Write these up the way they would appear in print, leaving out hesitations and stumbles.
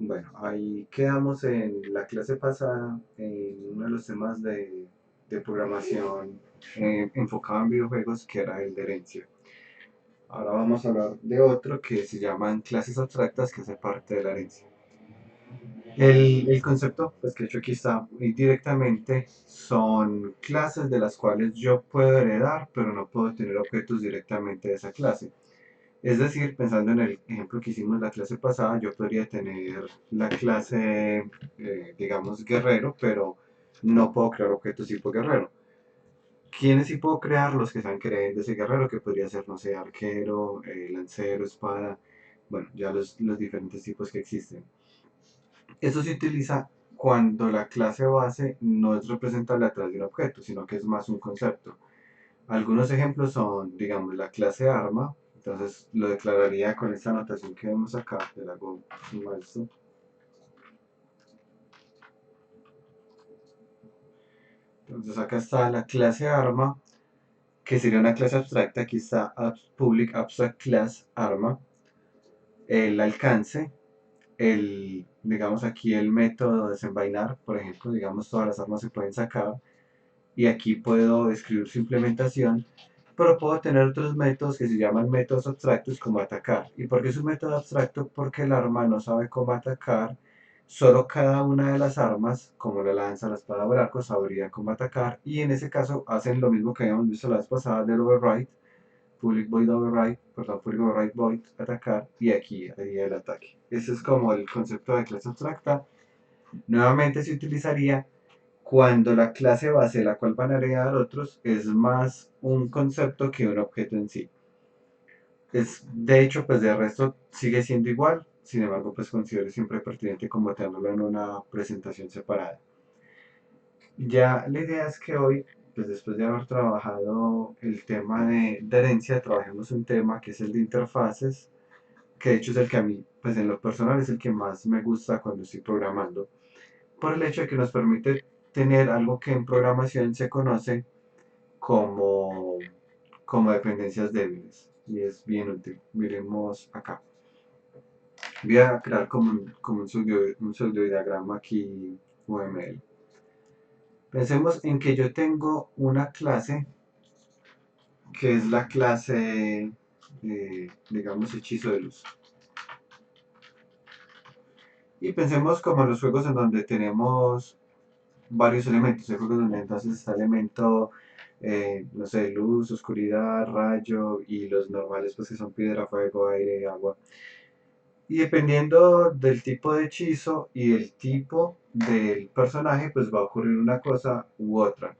Bueno, ahí quedamos en la clase pasada en uno de los temas de programación enfocado en videojuegos que era el de herencia. Ahora vamos a hablar de otro que se llaman clases abstractas que hace parte de la herencia. El concepto pues, que he hecho aquí está muy directamente son clases de las cuales yo puedo heredar, pero no puedo tener objetos directamente de esa clase. Es decir, pensando en el ejemplo que hicimos la clase pasada, yo podría tener la clase, digamos, guerrero, pero no puedo crear objetos tipo guerrero. ¿Quiénes sí puedo crear? Los que sean creen de ese guerrero, que podría ser, no sé, arquero, lancero, espada, bueno, ya los diferentes tipos que existen. Eso se utiliza cuando la clase base no es representable a través de un objeto, sino que es más un concepto. Algunos ejemplos son, digamos, la clase arma, entonces lo declararía con esta anotación que vemos acá, le hago suma esto. Entonces acá está la clase arma, que sería una clase abstracta, aquí está public abstract class arma, el alcance, digamos aquí el método de desenvainar, por ejemplo, digamos todas las armas se pueden sacar, y aquí puedo escribir su implementación, pero puedo tener otros métodos que se llaman métodos abstractos como atacar. ¿Y por qué es un método abstracto? Porque el arma no sabe cómo atacar, solo cada una de las armas, como la lanza, la espada o el arco, sabría cómo atacar, y en ese caso hacen lo mismo que habíamos visto la vez pasada del override, public void override, perdón, public override void, atacar, y aquí haría el ataque. Ese es como el concepto de clase abstracta. Nuevamente se utilizaría cuando la clase base, la cual van a agregar otros, es más un concepto que un objeto en sí. De hecho, pues de resto sigue siendo igual, sin embargo, pues considero siempre pertinente como tenerlo en una presentación separada. Ya la idea es que hoy, pues después de haber trabajado el tema de herencia, trabajemos un tema que es el de interfaces, que de hecho es el que a mí, pues en lo personal es el que más me gusta cuando estoy programando, por el hecho de que nos permite tener algo que en programación se conoce como, como dependencias débiles y es bien útil. Miremos acá. Voy a crear un pseudodiagrama aquí UML. Pensemos en que yo tengo una clase que es la clase, digamos, hechizo de luz. Y pensemos como en los juegos en donde tenemos varios elementos. Hay juegos donde entonces está elemento, no sé, luz, oscuridad, rayo y los normales pues que son piedra, fuego, aire, agua. Y dependiendo del tipo de hechizo y el tipo del personaje, pues va a ocurrir una cosa u otra.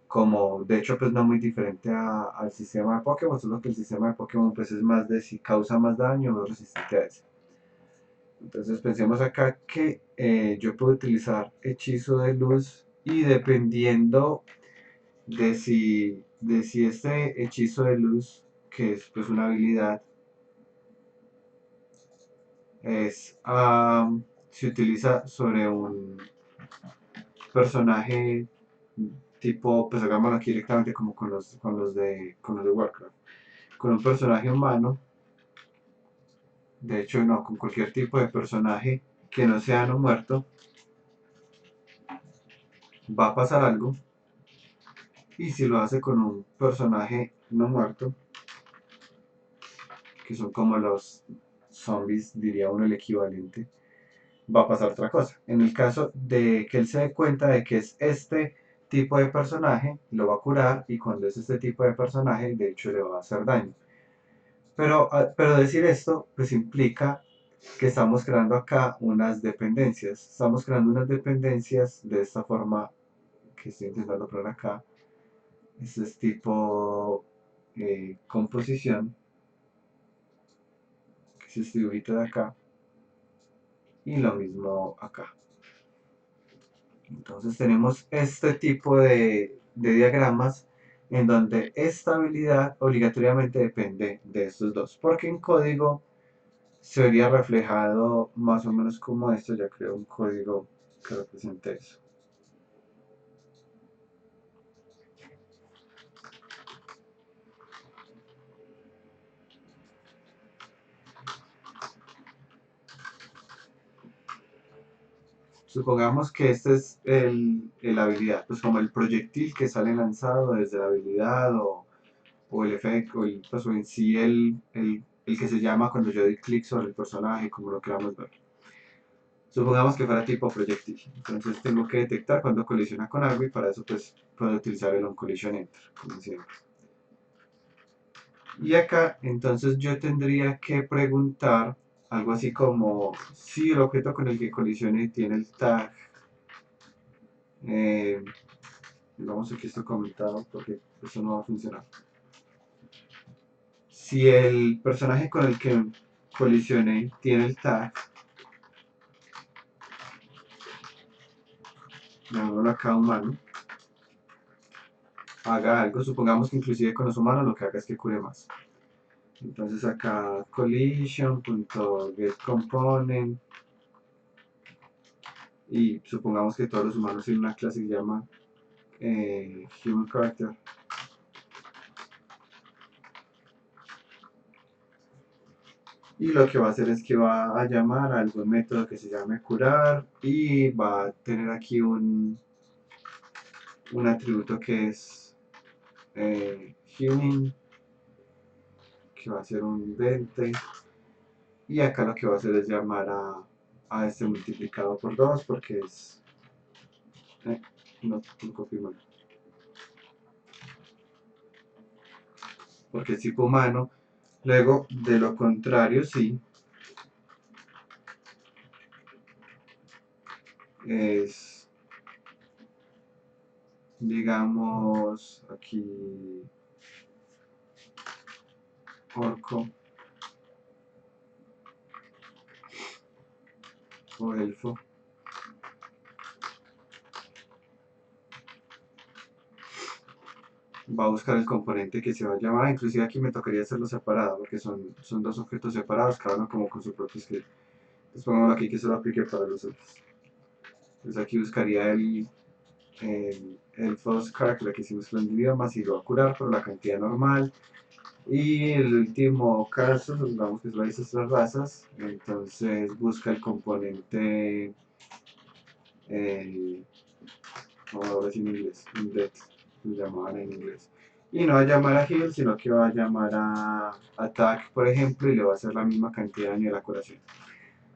Como de hecho pues no muy diferente al sistema de Pokémon, solo que el sistema de Pokémon pues es más de si causa más daño o resistente a ese. Entonces pensemos acá que yo puedo utilizar hechizo de luz y dependiendo de si este hechizo de luz, que es pues una habilidad, se utiliza sobre un personaje tipo, pues hagámoslo aquí directamente como con los de Warcraft, con un personaje humano, de hecho no, con cualquier tipo de personaje que no sea no muerto, va a pasar algo, y si lo hace con un personaje no muerto, que son como los zombies, diría uno el equivalente, va a pasar otra cosa. En el caso de que él se dé cuenta de que es este tipo de personaje, lo va a curar y cuando es este tipo de personaje, de hecho le va a hacer daño. Pero decir esto, pues implica que estamos creando acá unas dependencias. Estamos creando unas dependencias de esta forma que estoy intentando poner acá. Este es tipo composición, que es este dibujito de acá. Y lo mismo acá. Entonces tenemos este tipo de diagramas en donde esta habilidad obligatoriamente depende de estos dos, porque en código se vería reflejado más o menos como esto. Ya creo un código que represente eso. Supongamos que este es el habilidad, pues como el proyectil que sale lanzado desde la habilidad o el efecto, pues, o en sí el que se llama cuando yo doy clic sobre el personaje, como lo queramos ver. Supongamos que fuera tipo proyectil, entonces tengo que detectar cuando colisiona con algo y para eso pues puedo utilizar el onCollision Enter, como siempre. Y acá entonces yo tendría que preguntar algo así como si el objeto con el que colisione tiene el tag, eh, vamos aquí esto comentado porque eso no va a funcionar. Si el personaje con el que colisione tiene el tag, llamémoslo acá humano, haga algo, supongamos que inclusive con los humanos lo que haga es que cure más. Entonces acá collision.getComponent y supongamos que todos los humanos tienen una clase que se llama human character. Y lo que va a hacer es que va a llamar a algún método que se llame curar y va a tener aquí un atributo que es healing, que va a ser un 20. Y acá lo que va a hacer es llamar a este multiplicado por 2 porque es... no copié mal. Porque es tipo humano. Luego, de lo contrario, sí, es, digamos, aquí, orco o elfo. Va a buscar el componente que se va a llamar, inclusive aquí me tocaría hacerlo separado, porque son dos objetos separados, cada uno como con su propio script. Entonces pongámoslo aquí que se lo aplique para los otros. Entonces aquí buscaría el first character que hicimos con el idioma, si lo va a curar por la cantidad normal. Y el último caso, supongamos que solo hay esas tres razas, entonces busca el componente, vamos a ver si en inglés, index, lo llamaban en inglés. Y no va a llamar a heal, sino que va a llamar a attack, por ejemplo, y le va a hacer la misma cantidad de daño de la curación.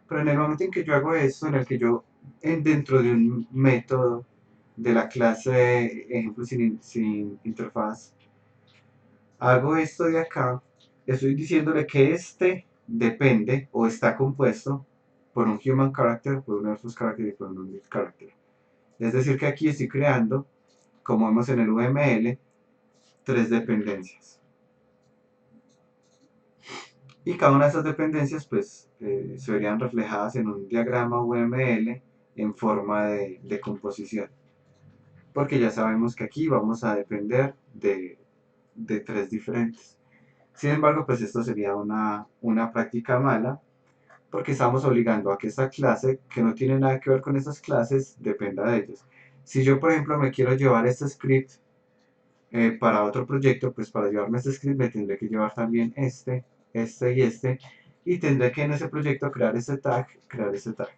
Pero en el momento en que yo hago esto, en el que yo dentro de un método de la clase, ejemplo sin interfaz, hago esto de acá, estoy diciéndole que este depende o está compuesto por un human character, por un elfos character y por un undead character. Es decir, que aquí estoy creando, como vemos en el UML, tres dependencias. Y cada una de esas dependencias pues se verían reflejadas en un diagrama UML en forma de composición. Porque ya sabemos que aquí vamos a depender de tres diferentes. Sin embargo, pues esto sería una práctica mala porque estamos obligando a que esta clase, que no tiene nada que ver con esas clases, dependa de ellas. Si yo, por ejemplo, me quiero llevar este script para otro proyecto, pues para llevarme este script me tendré que llevar también este, y tendré que en ese proyecto crear este tag, crear este tag.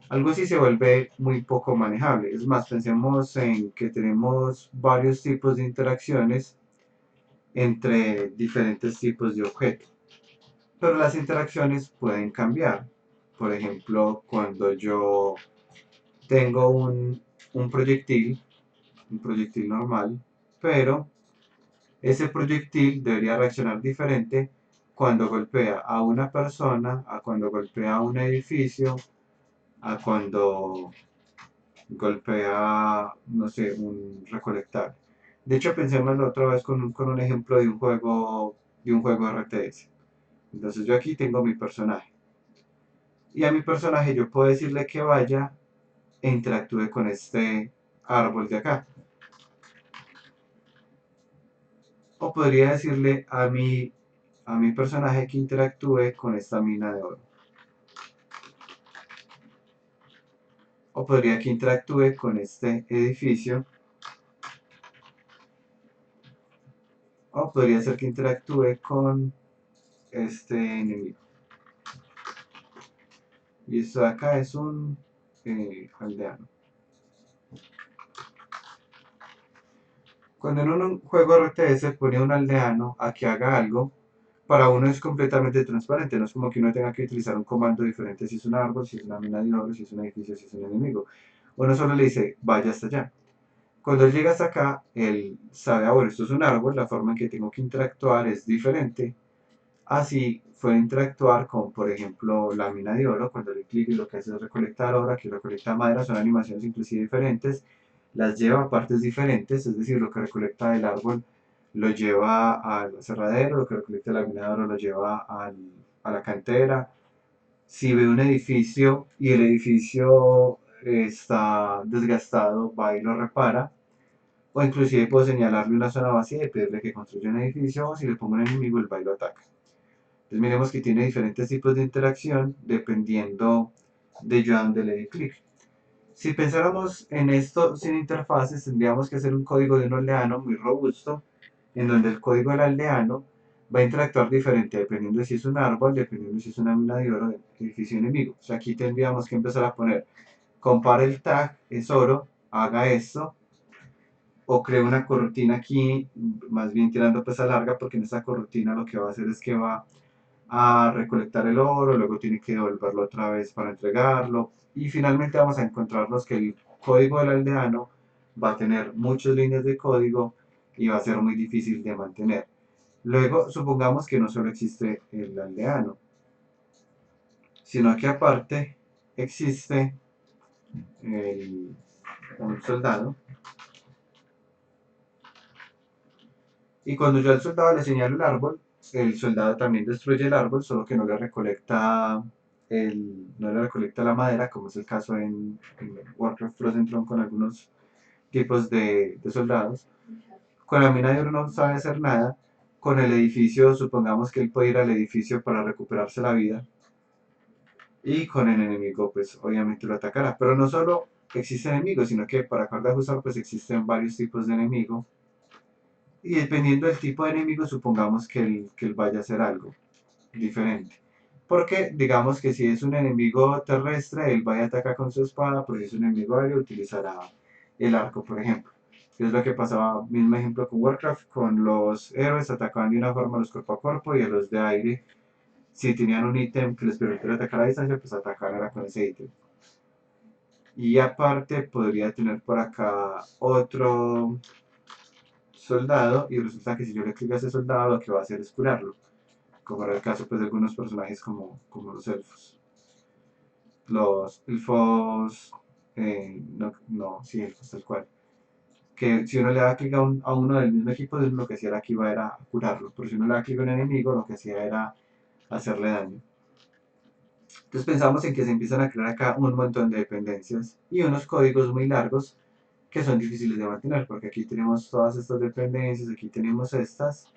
Algo así se vuelve muy poco manejable. Es más, pensemos en que tenemos varios tipos de interacciones entre diferentes tipos de objetos. Pero las interacciones pueden cambiar. Por ejemplo, cuando yo tengo un proyectil normal, pero ese proyectil debería reaccionar diferente cuando golpea a una persona, a cuando golpea a un edificio, a cuando golpea, no sé, un recolectar. De hecho, pensémoslo otra vez con un ejemplo de un juego RTS. Entonces yo aquí tengo mi personaje. Y a mi personaje yo puedo decirle que vaya e interactúe con este árbol de acá. O podría decirle a mi personaje que interactúe con esta mina de oro. O podría que interactúe con este edificio. O podría ser que interactúe con este enemigo. Y esto de acá es un aldeano. Cuando en un juego RTS pone a un aldeano a que haga algo, para uno es completamente transparente, no es como que uno tenga que utilizar un comando diferente si es un árbol, si es una mina de oro, si es un edificio, si es un enemigo. Uno solo le dice, vaya hasta allá. Cuando él llega hasta acá, él sabe, ah, bueno, esto es un árbol, la forma en que tengo que interactuar es diferente. Así fue interactuar con, por ejemplo, la mina de oro, cuando le clic y lo que hace es recolectar oro, aquí recolecta madera, son animaciones inclusive diferentes, las lleva a partes diferentes, es decir, lo que recolecta del árbol lo lleva al aserradero, lo que recolecta la mina de oro lo lleva a la cantera. Si ve un edificio y el edificio está desgastado, va y lo repara. O inclusive puedo señalarle una zona vacía y pedirle que construya un edificio, o si le pongo un enemigo, el va y lo ataca. Entonces miremos que tiene diferentes tipos de interacción dependiendo de yo a dónde le dé clic. Si pensáramos en esto sin interfaces, tendríamos que hacer un código de un aldeano muy robusto, en donde el código del aldeano va a interactuar diferente dependiendo de si es un árbol, dependiendo de si es una mina de oro, edificio enemigo. O sea, aquí tendríamos que empezar a poner, compare el tag, es oro, haga esto, o creo una corrutina aquí, más bien tirando pesa larga, porque en esta corrutina lo que va a hacer es que va a recolectar el oro, luego tiene que devolverlo otra vez para entregarlo, y finalmente vamos a encontrarnos que el código del aldeano va a tener muchas líneas de código y va a ser muy difícil de mantener. Luego, supongamos que no solo existe el aldeano, sino que aparte existe un soldado. Y cuando yo al soldado le señalo el árbol, el soldado también destruye el árbol, solo que no le recolecta la madera, como es el caso en Warcraft Frozen Throne con algunos tipos de soldados. Con la mina de oro no sabe hacer nada. Con el edificio, supongamos que él puede ir al edificio para recuperarse la vida. Y con el enemigo, pues obviamente lo atacará. Pero no solo existen enemigos, sino que para acabar de ajustar, pues existen varios tipos de enemigo. Y dependiendo del tipo de enemigo, supongamos que él vaya a hacer algo diferente. Porque digamos que si es un enemigo terrestre, él va a atacar con su espada, pero si es un enemigo aéreo, utilizará el arco, por ejemplo. Que es lo que pasaba, mismo ejemplo con Warcraft, con los héroes atacaban de una forma los cuerpo a cuerpo y a los de aire, si tenían un ítem que les permitiera atacar a distancia, pues atacar era con ese ítem. Y aparte podría tener por acá otro soldado y resulta que si yo le clico a ese soldado lo que va a hacer es curarlo, como era el caso pues, de algunos personajes como los elfos. Los elfos, no, no, sí, elfos tal cual. Que si uno le da clic a uno del mismo equipo, lo que hacía era que iba a curarlo, pero si uno le da clic a un enemigo, lo que hacía era hacerle daño. Entonces pensamos en que se empiezan a crear acá un montón de dependencias y unos códigos muy largos que son difíciles de mantener, porque aquí tenemos todas estas dependencias, aquí tenemos estas,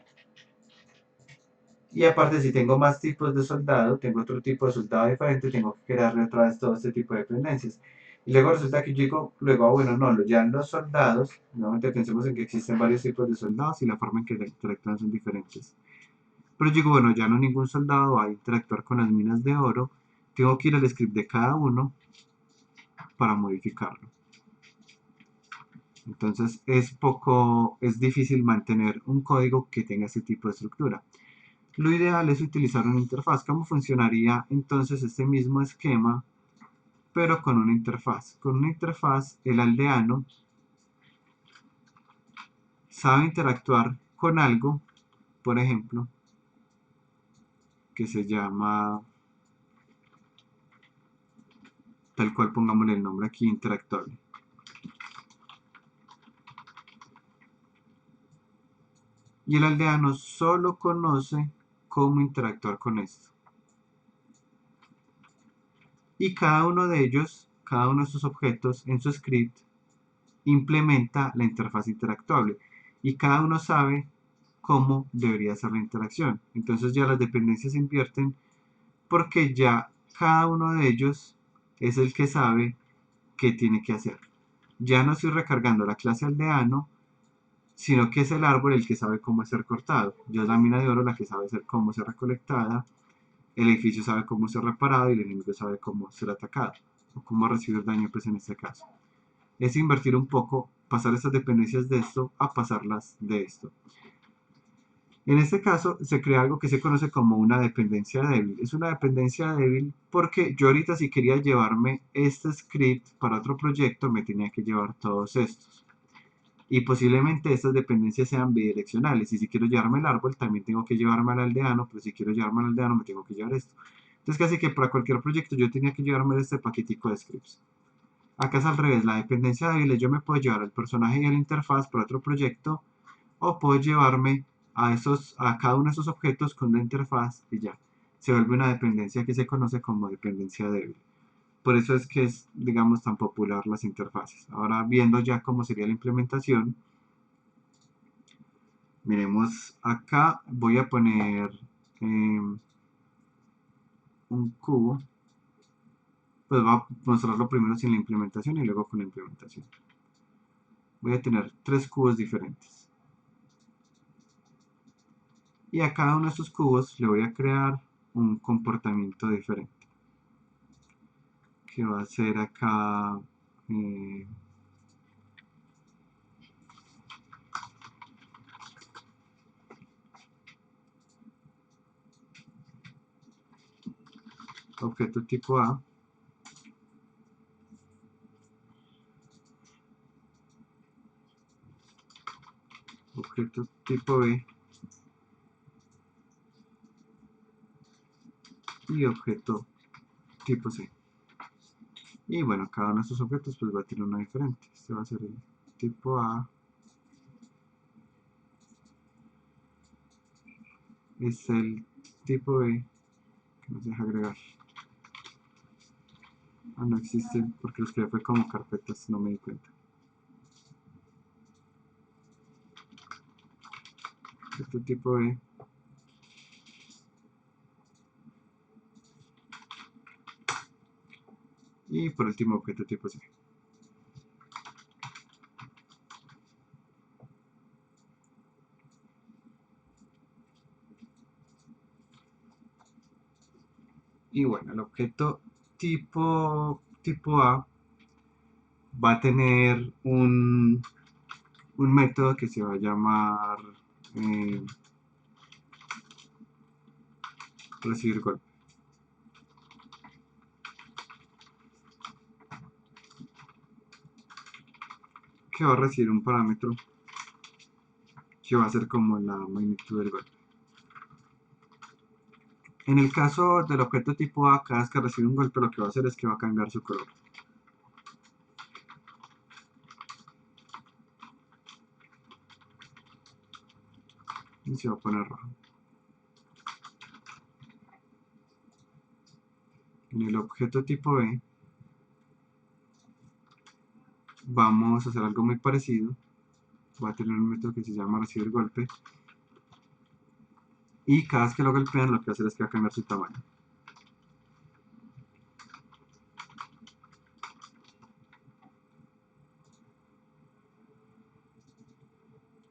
y aparte, si tengo más tipos de soldado, tengo otro tipo de soldado diferente, tengo que crearle otra vez todo este tipo de dependencias. Y luego resulta que yo digo, luego, bueno, no, ya los soldados, nuevamente pensemos en que existen varios tipos de soldados y la forma en que interactúan son diferentes. Pero yo digo, bueno, ya no ningún soldado va a interactuar con las minas de oro, tengo que ir al script de cada uno para modificarlo. Entonces es difícil mantener un código que tenga este tipo de estructura. Lo ideal es utilizar una interfaz. ¿Cómo funcionaría entonces este mismo esquema, pero con una interfaz? Con una interfaz, el aldeano sabe interactuar con algo, por ejemplo, que se llama, tal cual pongámosle el nombre aquí, interactuable. Y el aldeano solo conoce cómo interactuar con esto. Y cada uno de ellos, cada uno de estos objetos en su script, implementa la interfaz interactuable y cada uno sabe cómo debería ser la interacción. Entonces ya las dependencias se invierten porque ya cada uno de ellos es el que sabe qué tiene que hacer. Ya no estoy recargando la clase aldeano, sino que es el árbol el que sabe cómo ser cortado. Ya es la mina de oro la que sabe cómo ser recolectada, el edificio sabe cómo ser reparado y el enemigo sabe cómo ser atacado. o cómo recibir daño pues en este caso. Es invertir un poco, pasar estas dependencias de esto a pasarlas de esto. En este caso se crea algo que se conoce como una dependencia débil. Es una dependencia débil porque yo ahorita si quería llevarme este script para otro proyecto me tenía que llevar todos estos. Y posiblemente estas dependencias sean bidireccionales. Y si quiero llevarme el árbol también tengo que llevarme al aldeano, pero si quiero llevarme al aldeano me tengo que llevar esto. Entonces casi que para cualquier proyecto yo tenía que llevarme este paquetico de scripts. Acá es al revés, la dependencia débil es yo me puedo llevar al personaje y a la interfaz para otro proyecto o puedo llevarme a cada uno de esos objetos con la interfaz y ya. Se vuelve una dependencia que se conoce como dependencia débil. Por eso es que es, digamos, tan popular las interfaces. Ahora viendo ya cómo sería la implementación, miremos acá, voy a poner un cubo, pues voy a mostrarlo primero sin la implementación y luego con la implementación. Voy a tener tres cubos diferentes. Y a cada uno de estos cubos le voy a crear un comportamiento diferente. Que va a ser acá objeto tipo A, objeto tipo B y objeto tipo C. Y bueno, cada uno de estos objetos pues va a tener uno diferente. Este va a ser el tipo A, es el tipo B, que nos deja agregar. Ah, no existe porque los creé fue como carpetas, no me di cuenta. Objeto tipo B. Y por último, objeto tipo C. Y bueno, el objeto tipo A va a tener un método que se va a llamar eh, recibir golpe. Que va a recibir un parámetro que va a ser como la magnitud del golpe. En el caso del objeto tipo A, cada vez que recibe un golpe lo que va a hacer es que va a cambiar su color. Y se va a poner rojo. En el objeto tipo B vamos a hacer algo muy parecido. Va a tener un método que se llama recibir golpe. Y cada vez que lo golpean lo que va a hacer es que va a cambiar su tamaño.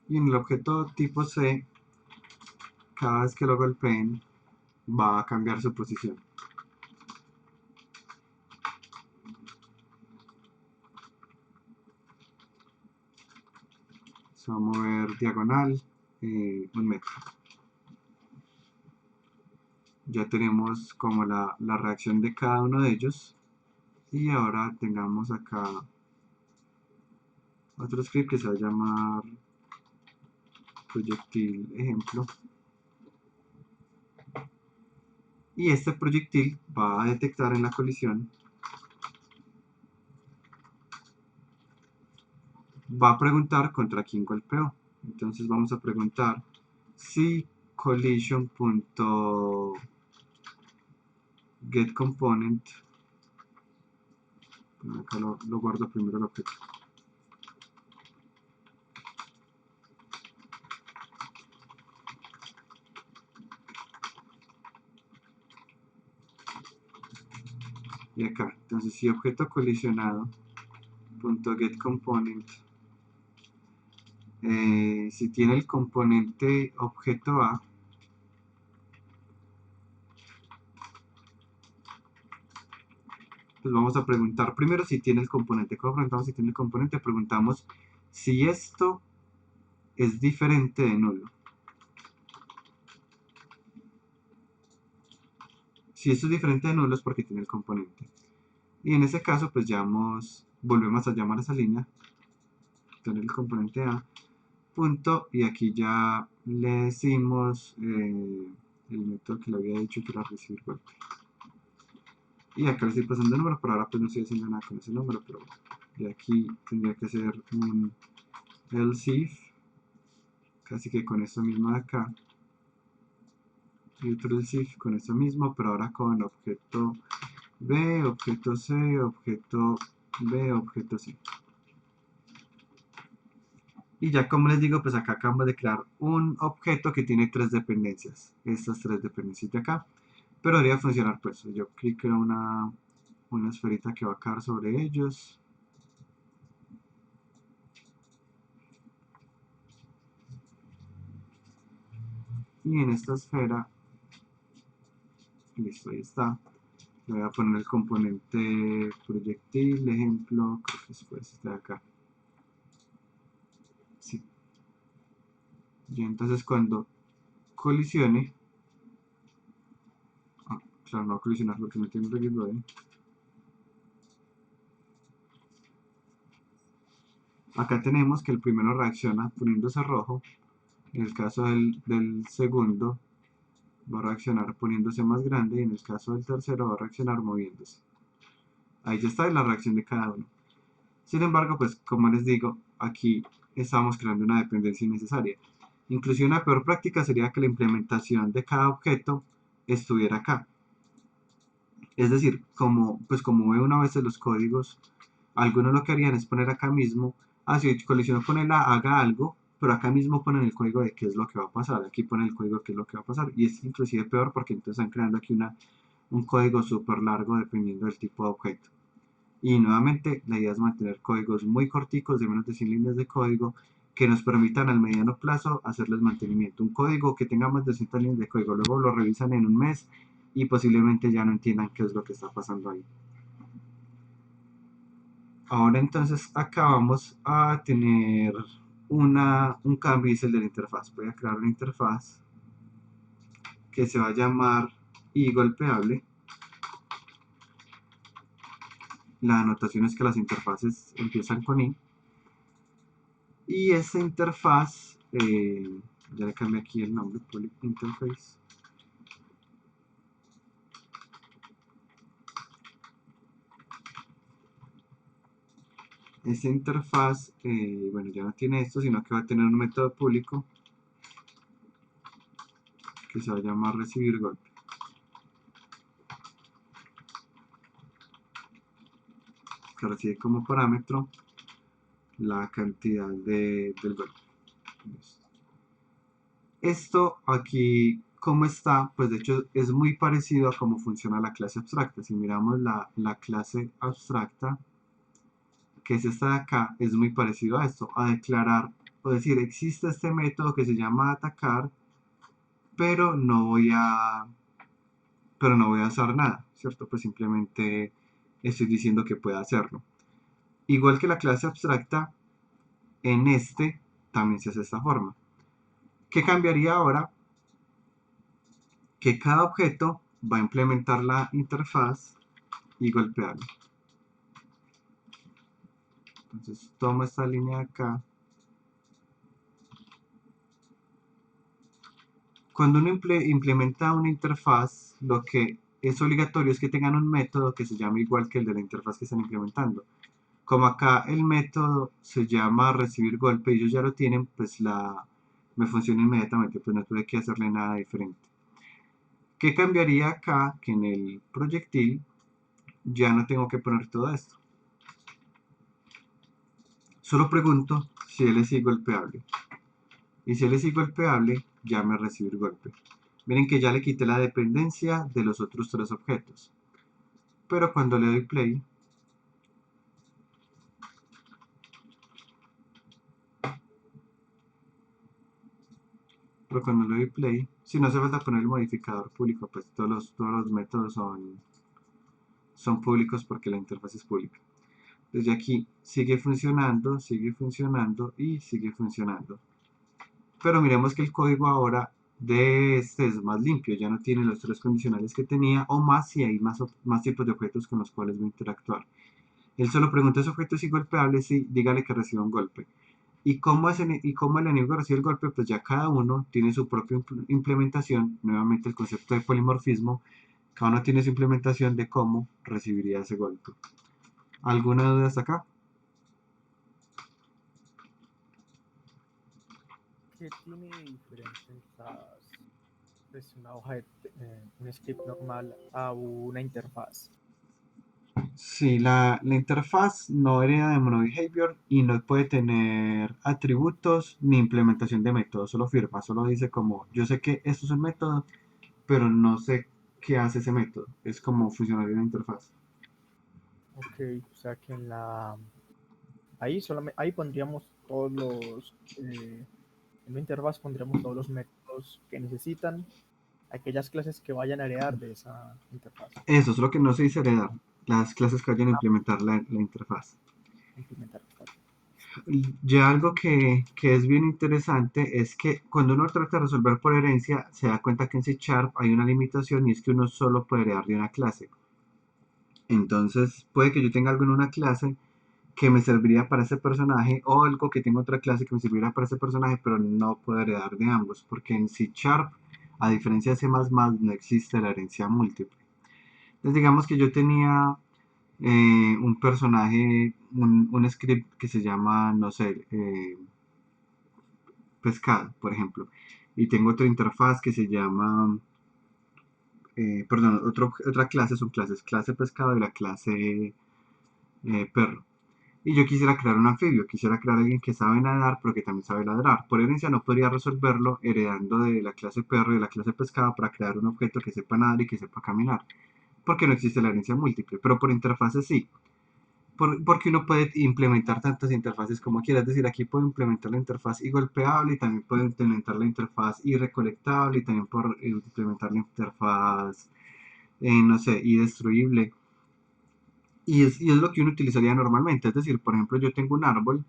Y en el objeto tipo C, cada vez que lo golpeen va a cambiar su posición. Se va a mover diagonal 1 metro. Ya tenemos como la reacción de cada uno de ellos. Y ahora tengamos acá otro script que se va a llamar proyectil ejemplo. Y este proyectil va a detectar en la colisión, va a preguntar contra quién golpeó. Entonces vamos a preguntar si collision.getComponent, acá lo guardo primero el objeto. Y acá, entonces si objeto colisionado .getComponent, si tiene el componente objeto A, pues vamos a preguntar primero si tiene el componente. Cuando preguntamos si tiene el componente, preguntamos si esto es diferente de nulo. Si esto es diferente de nulo es porque tiene el componente. Y en ese caso, pues volvemos a llamar a esa línea, tener el componente A, punto, y aquí ya le decimos el método que le había dicho que era recibir golpe. Y acá le estoy pasando el número, por ahora pues no estoy haciendo nada con ese número, pero de aquí tendría que ser un else if, casi que con esto mismo de acá, y otro else if con esto mismo, pero ahora con objeto B, objeto C, objeto B, objeto C. Y ya como les digo, pues acá acabamos de crear un objeto que tiene tres dependencias, estas tres dependencias de acá, pero debería funcionar pues, yo clic en una esferita que va a caer sobre ellos, y en esta esfera, listo, ahí está, le voy a poner el componente proyectil, ejemplo, creo que es pues este de acá, sí, y entonces cuando colisione, claro, no va a colisionar porque no tiene registro de. Acá tenemos que el primero reacciona poniéndose rojo, en el caso del segundo va a reaccionar poniéndose más grande y en el caso del tercero va a reaccionar moviéndose. Ahí ya está la reacción de cada uno. Sin embargo, pues como les digo, aquí estamos creando una dependencia innecesaria. Inclusive una peor práctica sería que la implementación de cada objeto estuviera acá. Es decir, como ve una vez los códigos, algunos lo que harían es poner acá mismo, si colisionó con el A, haga algo, pero acá mismo ponen el código de qué es lo que va a pasar. Aquí ponen el código de qué es lo que va a pasar. Y es inclusive peor porque entonces están creando aquí un código súper largo dependiendo del tipo de objeto. Y nuevamente la idea es mantener códigos muy corticos de menos de 100 líneas de código que nos permitan al mediano plazo hacerles mantenimiento. Un código que tenga más de 100 líneas de código, luego lo revisan en un mes y posiblemente ya no entiendan qué es lo que está pasando ahí. Ahora entonces acá vamos a tener un cambio, y es el de la interfaz. Voy a crear una interfaz que se va a llamar i golpeable. La anotación es que las interfaces empiezan con i. Y esa interfaz, ya le cambié aquí el nombre, public interface. Esa interfaz, bueno, ya no tiene esto, sino que va a tener un método público que se va a llamar recibir golpe. Que recibe como parámetro la cantidad del golpe. Esto aquí, ¿cómo está? Pues de hecho es muy parecido a cómo funciona la clase abstracta. Si miramos la clase abstracta, que es esta de acá, es muy parecido a esto, a declarar, o decir, existe este método que se llama atacar, pero pero no voy a hacer nada, ¿cierto? Pues simplemente estoy diciendo que pueda hacerlo. Igual que la clase abstracta, en este también se hace de esta forma. ¿Qué cambiaría ahora? Que cada objeto va a implementar la interfaz y golpearlo. Entonces tomo esta línea de acá. Cuando uno implementa una interfaz, lo que es obligatorio es que tengan un método que se llame igual que el de la interfaz que están implementando. Como acá el método se llama recibir golpe y ellos ya lo tienen, pues me funciona inmediatamente, pues no tuve que hacerle nada diferente. ¿Qué cambiaría acá? Que en el proyectil ya no tengo que poner todo esto. Solo pregunto si él es golpeable. Y si él es golpeable, ya me recibir golpe. Miren que ya le quité la dependencia de los otros tres objetos. Pero cuando le doy play, si no hace falta poner el modificador público, pues todos los métodos son son públicos porque la interfaz es pública. Desde aquí sigue funcionando y sigue funcionando. Pero miremos que el código ahora de este es más limpio, ya no tiene los tres condicionales que tenía o más si hay más tipos de objetos con los cuales va a interactuar. Él solo pregunta a ese objeto si golpeable, si dígale que reciba un golpe. ¿Y cómo el enemigo recibe el golpe? Pues ya cada uno tiene su propia implementación, nuevamente el concepto de polimorfismo, cada uno tiene su implementación de cómo recibiría ese golpe. ¿Alguna duda hasta acá? ¿Qué tiene de diferente desde una hoja de un script normal a una interfaz? Sí, la interfaz no hereda de monobehavior y no puede tener atributos ni implementación de métodos, solo firma, solo dice como yo sé que esto es un método, pero no sé qué hace ese método. Es como funcionaría una interfaz. Ok, o sea que ahí solamente ahí pondríamos todos en una interfaz pondríamos todos los métodos que necesitan aquellas clases que vayan a heredar de esa interfaz. Eso es lo que no se dice heredar, las clases que vayan a implementar la interfaz. Implementar. Está bien. Ya algo que es bien interesante es que cuando uno trata de resolver por herencia, se da cuenta que en C Sharp hay una limitación y es que uno solo puede heredar de una clase. Entonces, puede que yo tenga algo en una clase que me serviría para ese personaje o algo que tenga otra clase que me serviría para ese personaje, pero no puedo heredar de ambos, porque en C Sharp, a diferencia de C++, no existe la herencia múltiple. Entonces, digamos que yo tenía un personaje, un script que se llama, no sé, pescado, por ejemplo, y tengo otra interfaz que se llama, perdón, otra clase, son clase pescado y la clase perro. Y yo quisiera crear un anfibio, quisiera crear a alguien que sabe nadar, pero que también sabe ladrar. Por herencia no podría resolverlo heredando de la clase perro y de la clase pescado para crear un objeto que sepa nadar y que sepa caminar, porque no existe la herencia múltiple, pero por interfaces sí. Porque uno puede implementar tantas interfaces como quiera. Es decir, aquí puedo implementar la interfaz y golpeable y también puedo implementar la interfaz y recolectable y también puedo implementar la interfaz, no sé, y destruible. Y es lo que uno utilizaría normalmente. Es decir, por ejemplo, yo tengo un árbol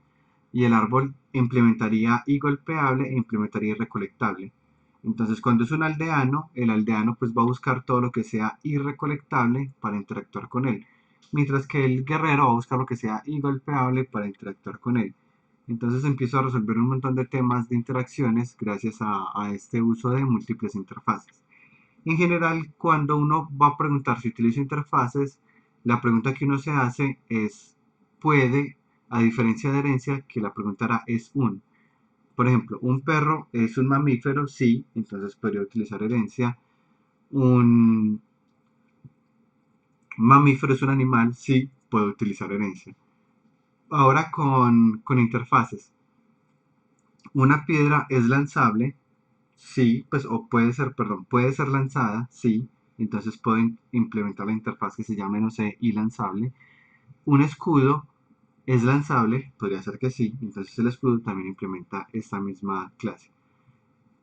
y el árbol implementaría y golpeable e implementaría y recolectable. Entonces, cuando es un aldeano, el aldeano pues va a buscar todo lo que sea irrecolectable para interactuar con él, mientras que el guerrero va a buscar lo que sea golpeable para interactuar con él. Entonces empiezo a resolver un montón de temas de interacciones gracias a este uso de múltiples interfaces. En general, cuando uno va a preguntar si utiliza interfaces, la pregunta que uno se hace es, ¿puede, a diferencia de herencia, que la pregunta era es un? Por ejemplo, un perro es un mamífero, sí, entonces podría utilizar herencia. Un mamífero es un animal, sí, puedo utilizar herencia. Ahora con interfaces. Una piedra es lanzable, sí, pues, o puede ser, perdón, puede ser lanzada, sí, entonces puedo implementar la interfaz que se llame, no sé, y lanzable. Un escudo es lanzable, podría ser que sí, entonces el escudo también implementa esta misma clase.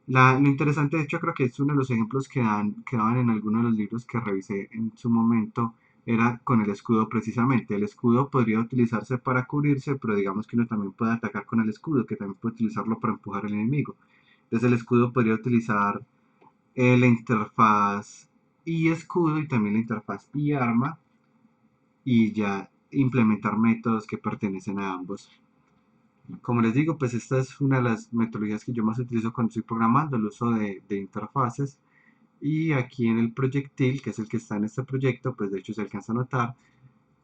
Lo interesante, de hecho, creo que es uno de los ejemplos que daban en algunos de los libros que revisé en su momento, era con el escudo precisamente. El escudo podría utilizarse para cubrirse, pero digamos que uno también puede atacar con el escudo, que también puede utilizarlo para empujar al enemigo. Entonces el escudo podría utilizar la interfaz y escudo y también la interfaz y arma y ya implementar métodos que pertenecen a ambos. Como les digo, pues esta es una de las metodologías que yo más utilizo cuando estoy programando, el uso de interfaces. Y aquí en el proyectil, que es el que está en este proyecto, pues de hecho se alcanza a notar,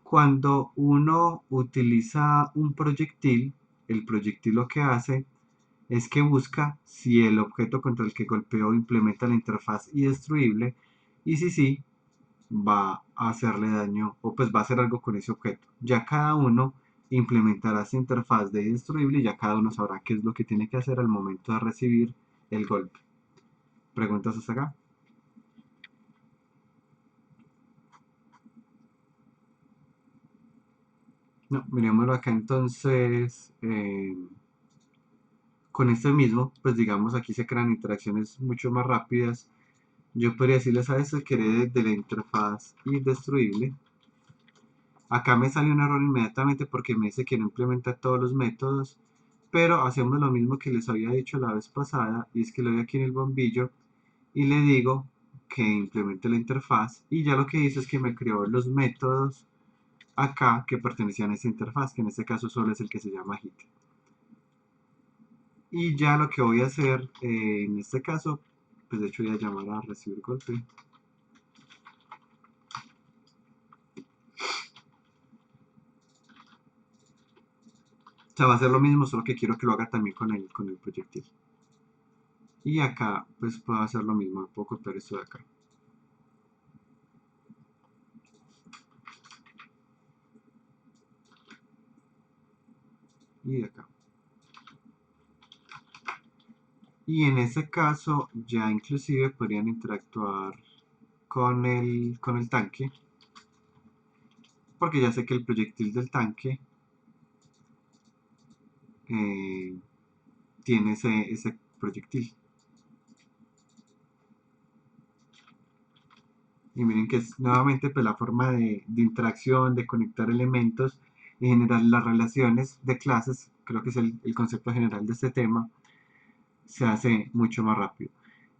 cuando uno utiliza un proyectil, el proyectil lo que hace es que busca si el objeto contra el que golpeó implementa la interfaz y destruible, y si sí, va a hacerle daño o pues va a hacer algo con ese objeto. Ya cada uno implementará esa interfaz de destruible y ya cada uno sabrá qué es lo que tiene que hacer al momento de recibir el golpe. ¿Preguntas hasta acá? No, miremoslo acá entonces. Con este mismo, pues digamos aquí se crean interacciones mucho más rápidas. Yo podría decirles a esto que herede de la interfaz indestruible. Acá me sale un error inmediatamente porque me dice que no implementa todos los métodos, pero hacemos lo mismo que les había dicho la vez pasada, y es que le doy aquí en el bombillo y le digo que implemente la interfaz, y ya lo que hizo es que me creó los métodos acá que pertenecían a esta interfaz, que en este caso solo es el que se llama hit. Y ya lo que voy a hacer en este caso, pues de hecho voy a llamar a recibir golpe. O sea, va a ser lo mismo, solo que quiero que lo haga también con el proyectil. Y acá pues puedo hacer lo mismo, puedo copiar esto de acá. Y de acá. Y en ese caso ya inclusive podrían interactuar con el tanque, porque ya sé que el proyectil del tanque eh, tiene ese proyectil. Y miren que es nuevamente pues, la forma de interacción, de conectar elementos y generar las relaciones de clases, creo que es el concepto general de este tema, se hace mucho más rápido.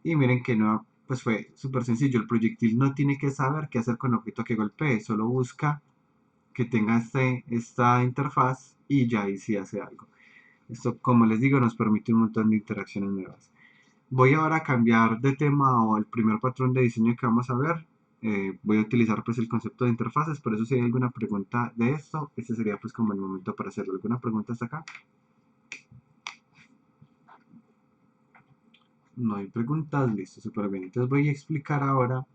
Y miren que no, pues fue súper sencillo, el proyectil no tiene que saber qué hacer con el objeto que golpee, solo busca que tenga esta interfaz y ya ahí sí hace algo. Esto, como les digo, nos permite un montón de interacciones nuevas. Voy ahora a cambiar de tema o el primer patrón de diseño que vamos a ver. Voy a utilizar pues el concepto de interfaces, por eso si hay alguna pregunta de esto, este sería pues como el momento para hacerlo. ¿Alguna pregunta hasta acá? No hay preguntas, listo, súper bien. Entonces voy a explicar ahora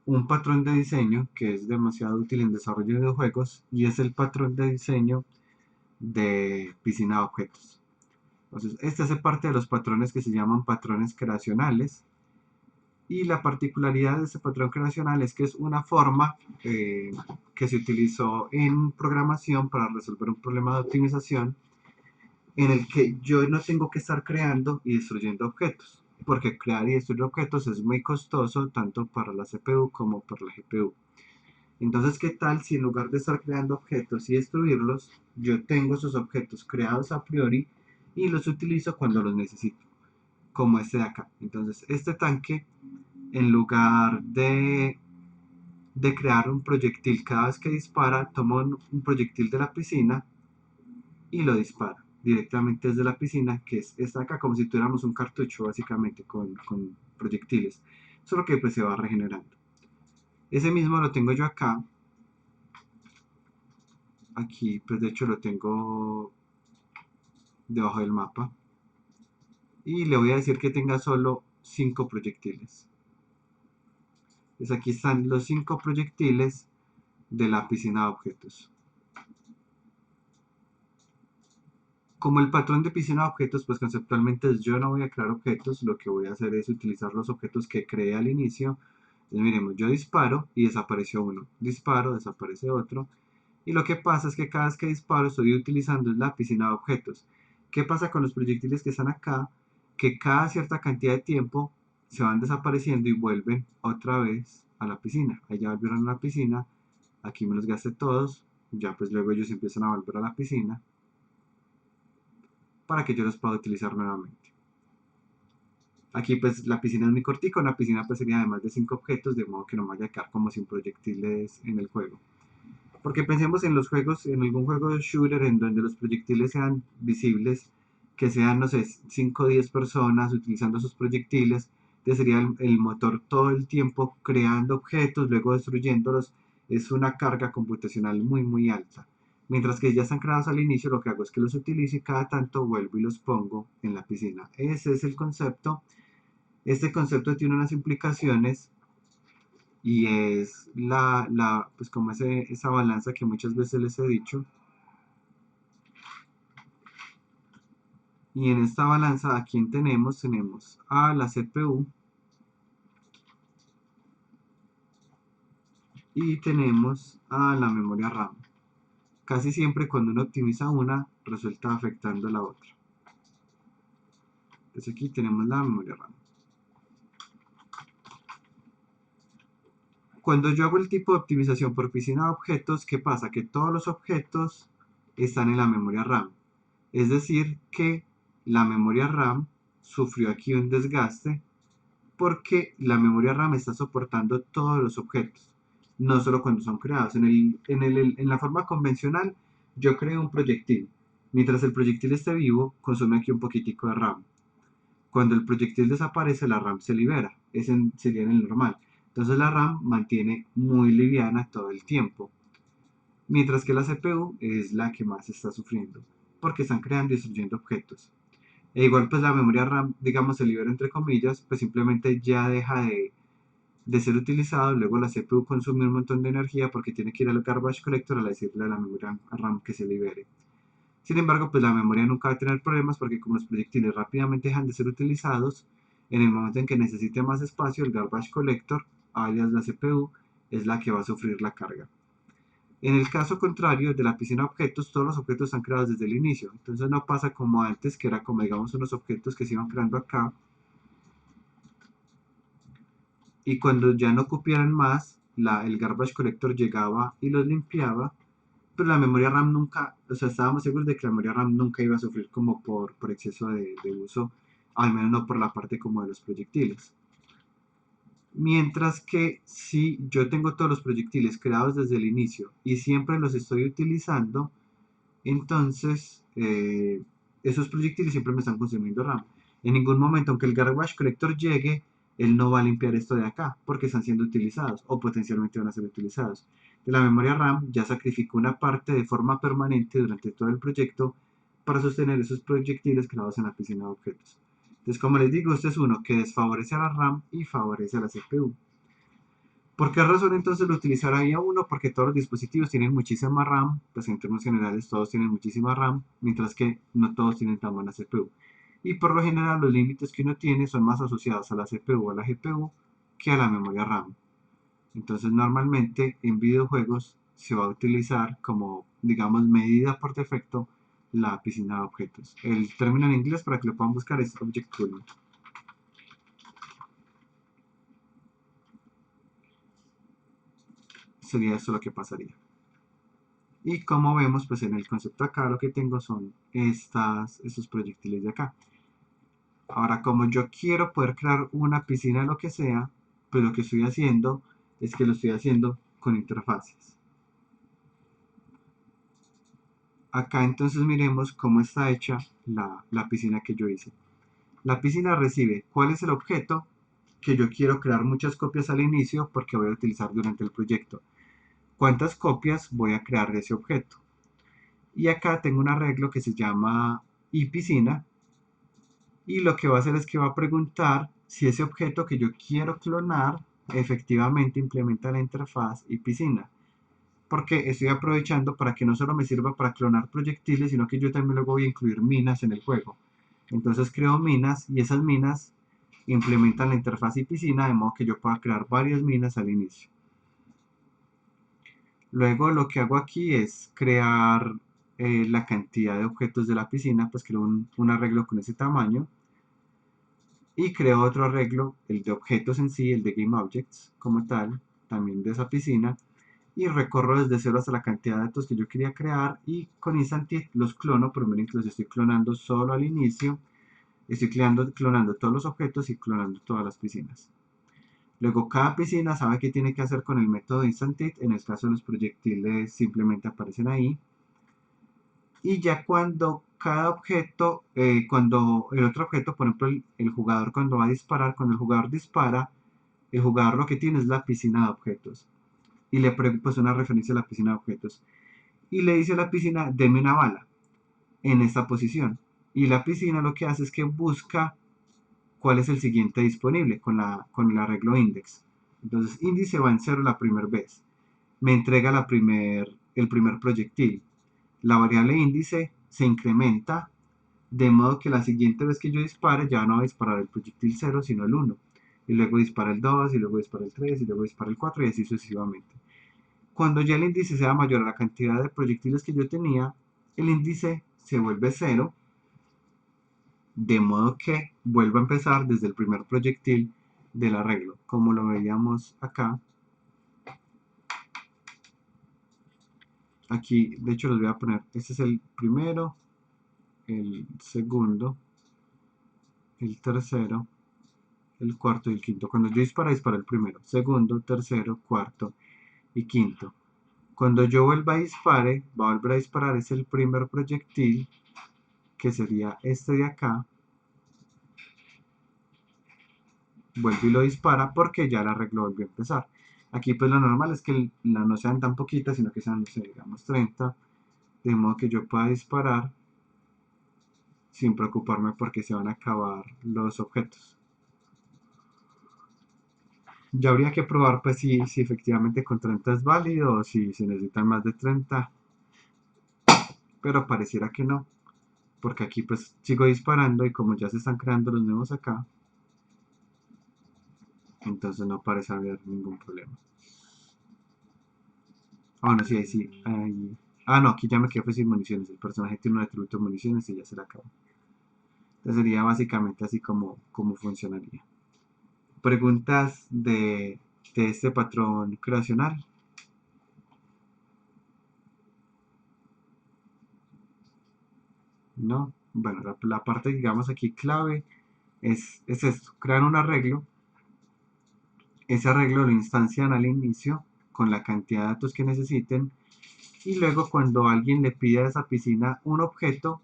un patrón de diseño que es demasiado útil en desarrollo de videojuegos y es el patrón de diseño de piscina de objetos. Entonces, este hace parte de los patrones que se llaman patrones creacionales. Y la particularidad de este patrón creacional es que es una forma que se utilizó en programación para resolver un problema de optimización en el que yo no tengo que estar creando y destruyendo objetos, porque crear y destruir objetos es muy costoso tanto para la CPU como para la GPU. Entonces, ¿qué tal si en lugar de estar creando objetos y destruirlos, yo tengo esos objetos creados a priori y los utilizo cuando los necesito, como este de acá? Entonces, este tanque, en lugar de crear un proyectil cada vez que dispara, toma un proyectil de la piscina y lo dispara directamente desde la piscina, que es esta acá, como si tuviéramos un cartucho básicamente con proyectiles, solo que pues se va regenerando. Ese mismo lo tengo yo acá, aquí pues de hecho lo tengo debajo del mapa, y le voy a decir que tenga solo 5 proyectiles. Pues aquí están los 5 proyectiles de la piscina de objetos. Como el patrón de piscina de objetos, pues conceptualmente yo no voy a crear objetos, lo que voy a hacer es utilizar los objetos que creé al inicio. Entonces miremos, yo disparo y desapareció uno, disparo, desaparece otro, y lo que pasa es que cada vez que disparo estoy utilizando la piscina de objetos. ¿Qué pasa con los proyectiles que están acá? Que cada cierta cantidad de tiempo se van desapareciendo y vuelven otra vez a la piscina. Allá volvieron a la piscina, aquí me los gasté todos, ya pues luego ellos empiezan a volver a la piscina para que yo los pueda utilizar nuevamente. Aquí pues la piscina es muy cortica, una piscina pues sería de más de 5 objetos, de modo que no me vaya a quedar como sin proyectiles en el juego. Porque pensemos en los juegos, en algún juego de shooter en donde los proyectiles sean visibles, que sean, no sé, 5 o 10 personas utilizando sus proyectiles, entonces sería el motor todo el tiempo creando objetos, luego destruyéndolos, es una carga computacional muy muy alta. Mientras que ya están creados al inicio, lo que hago es que los utilizo y cada tanto vuelvo y los pongo en la piscina. Ese es el concepto. Este concepto tiene unas implicaciones y es pues como esa balanza que muchas veces les he dicho. Y en esta balanza, ¿a quién tenemos? Tenemos a la CPU y tenemos a la memoria RAM. Casi siempre cuando uno optimiza una, resulta afectando la otra. Entonces aquí tenemos la memoria RAM. Cuando yo hago el tipo de optimización por piscina de objetos, ¿qué pasa? Que todos los objetos están en la memoria RAM. Es decir, que la memoria RAM sufrió aquí un desgaste porque la memoria RAM está soportando todos los objetos, no solo cuando son creados. En la forma convencional, yo creo un proyectil. Mientras el proyectil esté vivo, consume aquí un poquitico de RAM. Cuando el proyectil desaparece, la RAM se libera. Sería en el normal. Entonces la RAM mantiene muy liviana todo el tiempo. Mientras que la CPU es la que más está sufriendo, porque están creando y destruyendo objetos. E igual pues la memoria RAM, digamos, se libera entre comillas, pues simplemente ya deja de ser utilizado, luego la CPU consume un montón de energía porque tiene que ir al garbage collector a decirle a la memoria RAM que se libere. Sin embargo, pues la memoria nunca va a tener problemas porque como los proyectiles rápidamente dejan de ser utilizados, en el momento en que necesite más espacio, el garbage collector, alias la CPU, es la que va a sufrir la carga. En el caso contrario de la piscina de objetos, todos los objetos están creados desde el inicio. Entonces no pasa como antes, que era como digamos unos objetos que se iban creando acá y cuando ya no cupieran más, el garbage collector llegaba y los limpiaba, pero la memoria RAM nunca, o sea, estábamos seguros de que la memoria RAM nunca iba a sufrir como por exceso de uso, al menos no por la parte como de los proyectiles. Mientras que si yo tengo todos los proyectiles creados desde el inicio y siempre los estoy utilizando, entonces esos proyectiles siempre me están consumiendo RAM. En ningún momento, aunque el garbage collector llegue, él no va a limpiar esto de acá porque están siendo utilizados o potencialmente van a ser utilizados. De la memoria RAM ya sacrificó una parte de forma permanente durante todo el proyecto para sostener esos proyectiles creados en la piscina de objetos. Entonces, como les digo, este es uno que desfavorece a la RAM y favorece a la CPU. ¿Por qué razón entonces lo utilizaría uno? Porque todos los dispositivos tienen muchísima RAM, pues en términos generales todos tienen muchísima RAM, mientras que no todos tienen tan buena CPU. Y por lo general los límites que uno tiene son más asociados a la CPU o a la GPU que a la memoria RAM. Entonces normalmente en videojuegos se va a utilizar como, digamos, medida por defecto la piscina de objetos. El término en inglés para que lo puedan buscar es Object Cooling. Sería eso lo que pasaría. Y como vemos, pues en el concepto acá lo que tengo son estos proyectiles de acá. Ahora, como yo quiero poder crear una piscina de lo que sea, pues lo que estoy haciendo es que lo estoy haciendo con interfaces. Acá entonces miremos cómo está hecha la piscina que yo hice. La piscina recibe cuál es el objeto que yo quiero crear muchas copias al inicio porque voy a utilizar durante el proyecto. ¿Cuántas copias voy a crear de ese objeto? Y acá tengo un arreglo que se llama iPiscina y lo que va a hacer es que va a preguntar si ese objeto que yo quiero clonar efectivamente implementa la interfaz iPiscina. Porque estoy aprovechando para que no solo me sirva para clonar proyectiles, sino que yo también luego voy a incluir minas en el juego. Entonces creo minas y esas minas implementan la interfaz iPiscina de modo que yo pueda crear varias minas al inicio. Luego lo que hago aquí es crear la cantidad de objetos de la piscina, pues creo un arreglo con ese tamaño y creo otro arreglo, el de objetos en sí, el de GameObjects como tal, también de esa piscina y recorro desde cero hasta la cantidad de datos que yo quería crear y con Instantit los clono, pero miren que los estoy clonando solo al inicio, estoy clonando todos los objetos y clonando todas las piscinas. Luego cada piscina sabe qué tiene que hacer con el método Instantit, en el caso de los proyectiles simplemente aparecen ahí. Y ya cuando cada objeto, cuando el otro objeto, por ejemplo el jugador cuando va a disparar, cuando el jugador dispara, el jugador lo que tiene es la piscina de objetos. Y le pues una referencia a la piscina de objetos. Y le dice a la piscina, deme una bala en esta posición. Y la piscina lo que hace es que busca cuál es el siguiente disponible con el arreglo index. Entonces índice va en 0 la primera vez. Me entrega el primer proyectil. La variable índice se incrementa de modo que la siguiente vez que yo dispare ya no va a disparar el proyectil 0 sino el 1. Y luego dispara el 2 y luego dispara el 3 y luego dispara el 4 y así sucesivamente. Cuando ya el índice sea mayor a la cantidad de proyectiles que yo tenía, el índice se vuelve 0 de modo que vuelvo a empezar desde el primer proyectil del arreglo, como lo veíamos acá. Aquí, de hecho, los voy a poner. Este es el primero, el segundo, el tercero, el cuarto y el quinto. Cuando yo disparo el primero, segundo, tercero, cuarto y quinto. Cuando yo vuelva a dispare, va a volver a disparar, es el primer proyectil, que sería este de acá. Vuelve y lo dispara porque ya la regla volvió a empezar. Aquí pues lo normal es que no sean tan poquitas, sino que sean, no sé, digamos 30, de modo que yo pueda disparar sin preocuparme porque se van a acabar los objetos. Ya habría que probar pues si efectivamente con 30 es válido o si se necesitan más de 30, pero pareciera que no, porque aquí pues sigo disparando y como ya se están creando los nuevos acá, entonces no parece haber ningún problema. Ah, bueno, sí, ahí sí. Ah, no, aquí ya me quedé sin municiones. El personaje tiene un atributo de municiones y ya se le acabó. Entonces sería básicamente así como funcionaría. Preguntas de este patrón creacional. ¿No? Bueno, la parte, digamos, aquí clave es esto. Crear un arreglo. Ese arreglo lo instancian al inicio con la cantidad de datos que necesiten. Y luego cuando alguien le pide a esa piscina un objeto,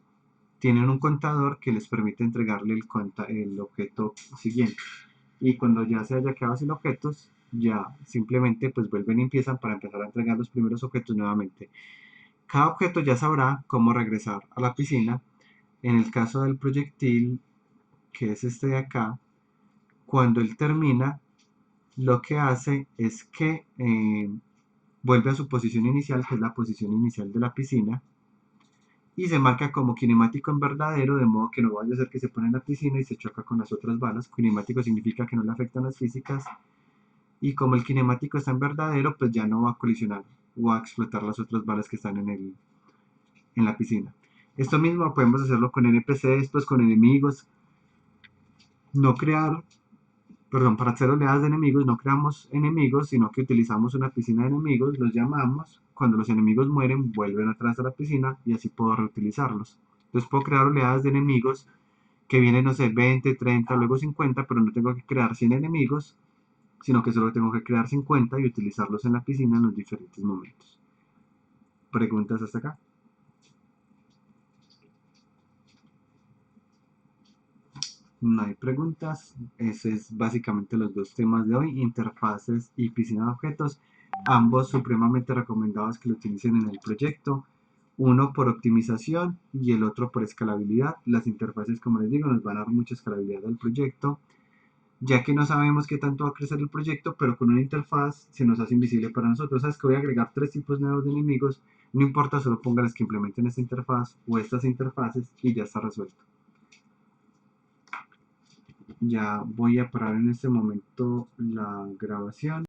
tienen un contador que les permite entregarle el objeto siguiente. Y cuando ya se haya quedado sin objetos, ya simplemente pues vuelven y empiezan para empezar a entregar los primeros objetos nuevamente. Cada objeto ya sabrá cómo regresar a la piscina. En el caso del proyectil, que es este de acá, cuando él termina, lo que hace es que vuelve a su posición inicial, que es la posición inicial de la piscina, y se marca como cinemático en verdadero, de modo que no vaya a ser que se pone en la piscina y se choca con las otras balas. Cinemático significa que no le afectan las físicas, y como el cinemático está en verdadero, pues ya no va a colisionar o a explotar las otras balas que están en la piscina. Esto mismo podemos hacerlo con NPCs, pues con enemigos. No crear, perdón, para hacer oleadas de enemigos no creamos enemigos, sino que utilizamos una piscina de enemigos, los llamamos, cuando los enemigos mueren vuelven atrás a la piscina y así puedo reutilizarlos. Entonces puedo crear oleadas de enemigos que vienen, no sé, 20, 30, luego 50, pero no tengo que crear 100 enemigos, sino que solo tengo que crear 50 y utilizarlos en la piscina en los diferentes momentos. ¿Preguntas hasta acá? No hay preguntas. Ese es básicamente los dos temas de hoy, interfaces y piscina de objetos. Ambos supremamente recomendados que lo utilicen en el proyecto. Uno por optimización y el otro por escalabilidad. Las interfaces, como les digo, nos van a dar mucha escalabilidad al proyecto, ya que no sabemos qué tanto va a crecer el proyecto, pero con una interfaz se nos hace invisible para nosotros. Sabes que voy a agregar 3 tipos nuevos de enemigos, no importa, solo póngales que implementen esta interfaz o estas interfaces y ya está resuelto. Ya voy a parar en este momento la grabación.